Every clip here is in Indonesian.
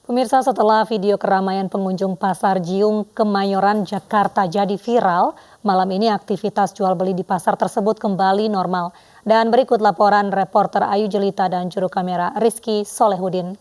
Pemirsa, setelah video keramaian pengunjung Pasar Jiung, Kemayoran, Jakarta jadi viral, malam ini aktivitas jual beli di pasar tersebut kembali normal. Dan berikut laporan reporter Ayu Jelita dan juru kamera Rizky Solehudin.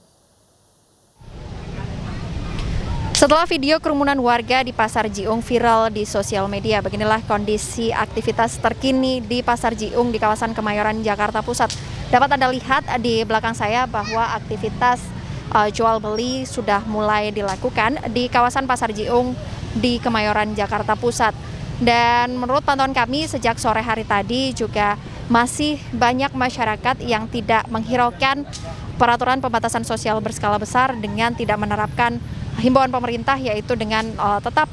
Setelah video kerumunan warga di Pasar Jiung viral di sosial media, beginilah kondisi aktivitas terkini di Pasar Jiung di kawasan Kemayoran, Jakarta Pusat. Dapat Anda lihat di belakang saya bahwa aktivitas jual beli sudah mulai dilakukan di kawasan Pasar Jiung di Kemayoran, Jakarta Pusat. Dan menurut pantauan kami sejak sore hari tadi juga masih banyak masyarakat yang tidak menghiraukan peraturan pembatasan sosial berskala besar dengan tidak menerapkan himbauan pemerintah, yaitu dengan tetap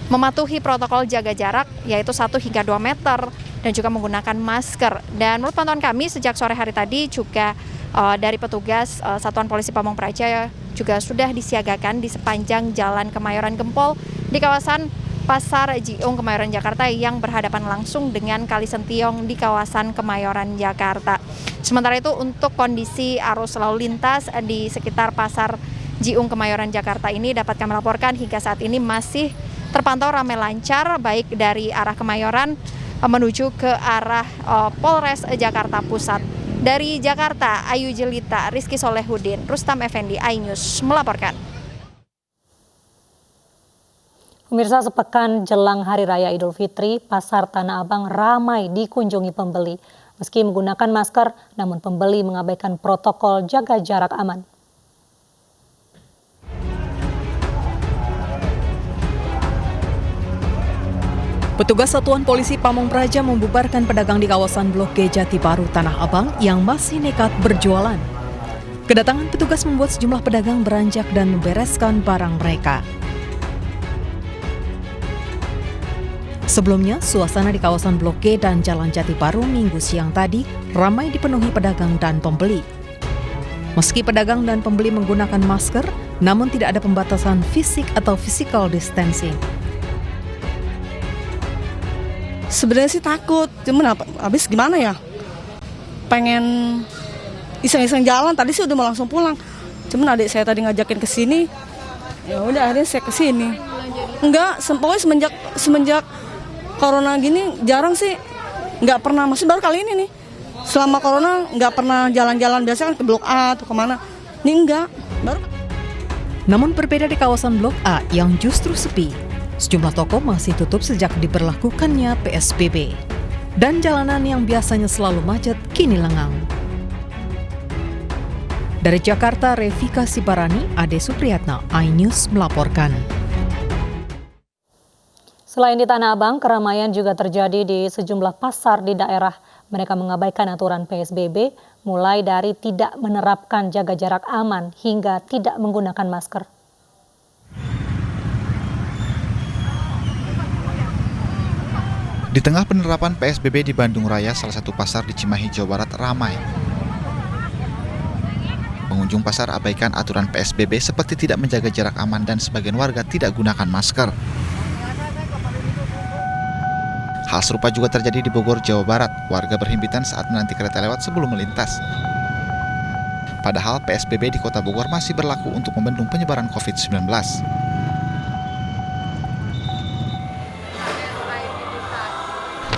mematuhi protokol jaga jarak yaitu 1 hingga 2 meter dan juga menggunakan masker. Dan menurut pantauan kami sejak sore hari tadi juga dari petugas Satuan Polisi Pamong Praja juga sudah disiagakan di sepanjang Jalan Kemayoran Gempol di kawasan Pasar Jiung Kemayoran, Jakarta yang berhadapan langsung dengan Kali Sentiong di kawasan Kemayoran, Jakarta. Sementara itu untuk kondisi arus lalu lintas di sekitar Pasar Jiung Kemayoran, Jakarta ini dapat kami laporkan hingga saat ini masih terpantau ramai lancar baik dari arah Kemayoran menuju ke arah Polres Jakarta Pusat. Dari Jakarta, Ayu Jelita, Rizky Solehudin, Rustam Effendi, iNews melaporkan. Pemirsa, sepekan jelang Hari Raya Idul Fitri, Pasar Tanah Abang ramai dikunjungi pembeli. Meski menggunakan masker, namun pembeli mengabaikan protokol jaga jarak aman. Petugas Satuan Polisi Pamong Praja membubarkan pedagang di kawasan Blok G Jati Baru Tanah Abang yang masih nekat berjualan. Kedatangan petugas membuat sejumlah pedagang beranjak dan membereskan barang mereka. Sebelumnya, suasana di kawasan Blok G dan Jalan Jati Baru Minggu siang tadi ramai dipenuhi pedagang dan pembeli. Meski pedagang dan pembeli menggunakan masker, namun tidak ada pembatasan fisik atau physical distancing. Sebenarnya sih takut, cuman habis gimana ya? Pengen iseng-iseng jalan, tadi sih udah mau langsung pulang. Cuman adik saya tadi ngajakin ke sini, ya udah akhirnya saya ke sini. Enggak, pokoknya semenjak corona gini jarang sih, nggak pernah, masih baru kali ini nih. Selama corona nggak pernah jalan-jalan, biasa kan ke Blok A atau kemana. Ini enggak, baru. Namun berbeda di kawasan Blok A yang justru sepi. Sejumlah toko masih tutup sejak diberlakukannya PSBB. Dan jalanan yang biasanya selalu macet kini lengang. Dari Jakarta, Revika Sibarani, Ade Supriyatna, iNews melaporkan. Selain di Tanah Abang, keramaian juga terjadi di sejumlah pasar di daerah. Mereka mengabaikan aturan PSBB, mulai dari tidak menerapkan jaga jarak aman hingga tidak menggunakan masker. Di tengah penerapan PSBB di Bandung Raya, salah satu pasar di Cimahi, Jawa Barat ramai. Pengunjung pasar abaikan aturan PSBB seperti tidak menjaga jarak aman dan sebagian warga tidak gunakan masker. Hal serupa juga terjadi di Bogor, Jawa Barat. Warga berhimpitan saat menanti kereta lewat sebelum melintas. Padahal PSBB di Kota Bogor masih berlaku untuk membendung penyebaran COVID-19.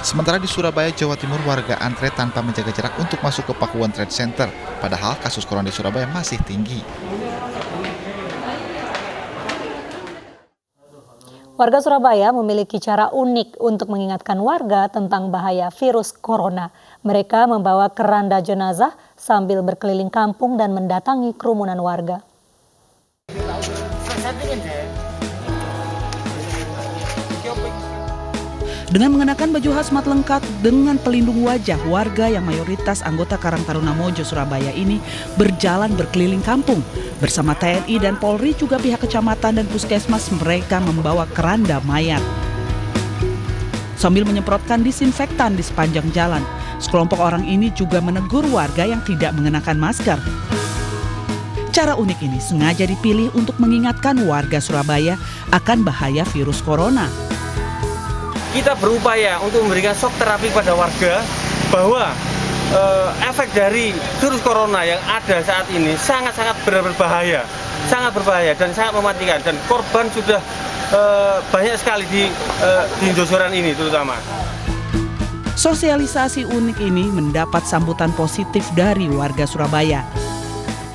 Sementara di Surabaya, Jawa Timur, warga antre tanpa menjaga jarak untuk masuk ke Pakuwon Trade Center. Padahal kasus corona di Surabaya masih tinggi. Warga Surabaya memiliki cara unik untuk mengingatkan warga tentang bahaya virus corona. Mereka membawa keranda jenazah sambil berkeliling kampung dan mendatangi kerumunan warga. Dengan mengenakan baju hazmat lengkap dengan pelindung wajah, warga yang mayoritas anggota Karang Taruna Mojo, Surabaya ini berjalan berkeliling kampung. Bersama TNI dan Polri juga pihak kecamatan dan puskesmas, mereka membawa keranda mayat. Sambil menyemprotkan disinfektan di sepanjang jalan, sekelompok orang ini juga menegur warga yang tidak mengenakan masker. Cara unik ini sengaja dipilih untuk mengingatkan warga Surabaya akan bahaya virus corona. Kita berupaya untuk memberikan shock terapi kepada warga bahwa efek dari virus corona yang ada saat ini sangat-sangat berbahaya. sangat berbahaya dan sangat mematikan, dan korban sudah banyak sekali di Indosoran ini terutama. Sosialisasi unik ini mendapat sambutan positif dari warga Surabaya.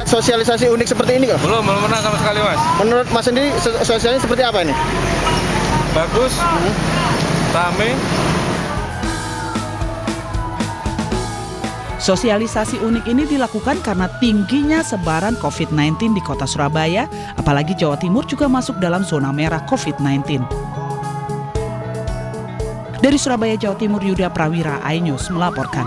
Sosialisasi unik seperti ini kok? Belum pernah sama sekali, Mas. Menurut Mas sendiri sosialisasi seperti apa ini? Bagus, rame. Sosialisasi unik ini dilakukan karena tingginya sebaran COVID-19 di kota Surabaya, apalagi Jawa Timur juga masuk dalam zona merah COVID-19. Dari Surabaya, Jawa Timur, Yuda Prawira, iNews melaporkan.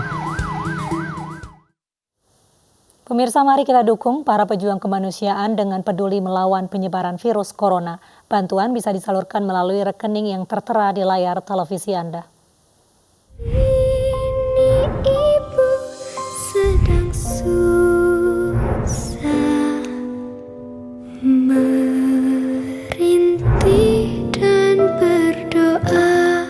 Pemirsa, mari kita dukung para pejuang kemanusiaan dengan peduli melawan penyebaran virus corona. Bantuan bisa disalurkan melalui rekening yang tertera di layar televisi Anda. Ibu sedang susah merintih dan berdoa.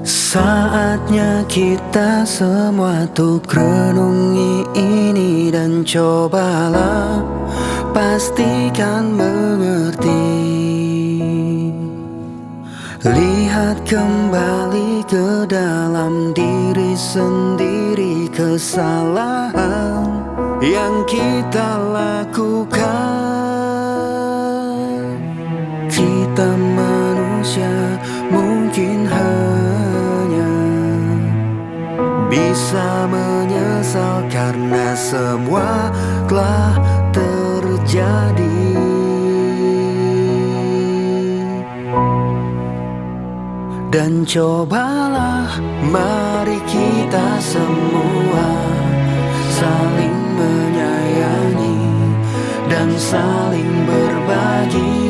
Saatnya kita semua tuh renungi ini dan cobalah pastikan mengerti. Lihat kembali ke dalam diri sendiri kesalahan yang kita lakukan. Kita manusia mungkin hanya bisa menyesal karena semua telah terjadi. Dan cobalah mari kita semua saling menyayangi dan saling berbagi,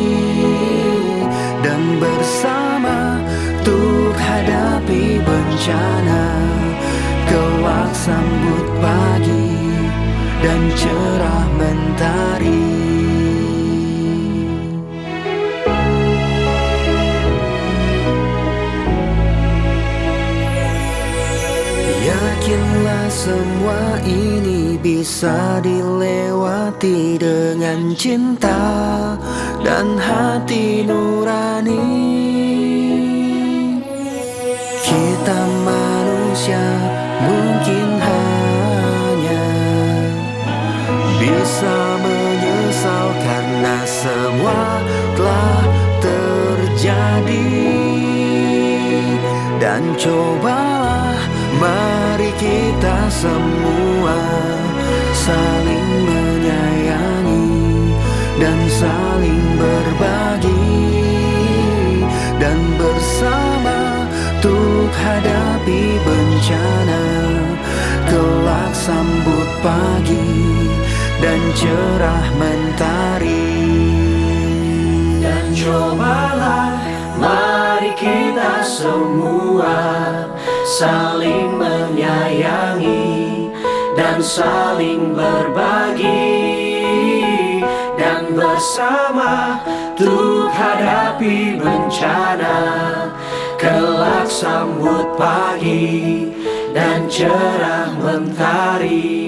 dan bersama untuk hadapi bencana. Kelak sambut pagi dan cerah mentari. Yakinlah semua ini bisa dilewati dengan cinta dan hati nurani. Kita manusia mungkin hanya bisa menyesal karena semua telah terjadi. Dan cobalah mari kita semua saling menyayangi dan saling berbagi, dan bersama untuk hadapi bencana. Kelak sambut pagi dan cerah mentari. Dan cobalah mari kita semua saling menyayangi dan saling berbagi, dan bersama untuk hadapi bencana. Kelak sambut pagi dan cerah mentari.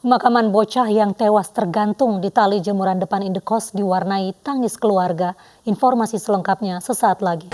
Pemakaman bocah yang tewas tergantung di tali jemuran depan indekos diwarnai tangis keluarga. Informasi selengkapnya sesaat lagi.